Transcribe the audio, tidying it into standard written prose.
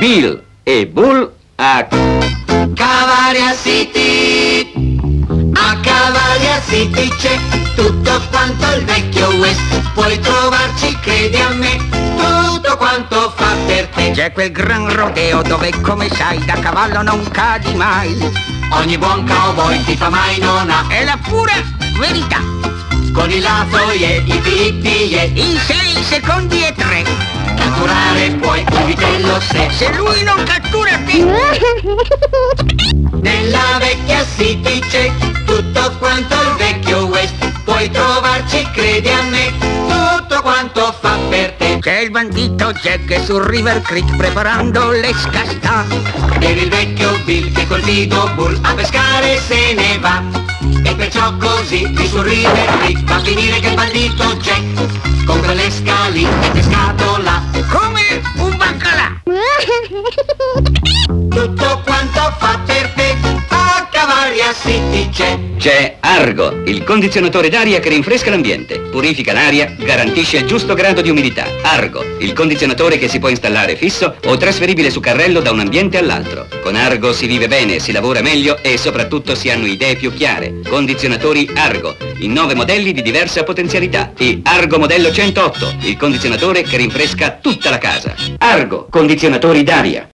Bill e Bull a Cavaria City. A Cavaria City c'è tutto quanto il vecchio West. Puoi trovarci, credi a me, tutto quanto fa per te. C'è quel gran rodeo dove, come sai, da cavallo non cadi mai. Ogni buon cowboy ti fa mai non ha. È la pura verità. Con il lato e i pippi e In 6 secondi e 3. catturare puoi il vitello Se lui non cattura te. Nella vecchia City c'è tutto quanto il vecchio West. Puoi trovarci, credi a me, tutto quanto fa per te. C'è il bandito Jack sul River Creek preparando le scastà. Per il vecchio Bill che col fido Bull a pescare se ne va. E perciò così di sul River Creek va a finire che il bandito Jack con quelle scalette scatola. Come un baccalà. Tutto quanto fa per te a Cavaria City C'è Argo, il condizionatore d'aria che rinfresca l'ambiente, purifica l'aria, garantisce il giusto grado di umidità. Argo, il condizionatore che si può installare fisso o trasferibile su carrello da un ambiente all'altro. Con Argo si vive bene, si lavora meglio e soprattutto si hanno idee più chiare. Condizionatori Argo, in 9 modelli di diversa potenzialità. E Argo modello 108, il condizionatore che rinfresca tutta la casa. Argo, condizionatori d'aria.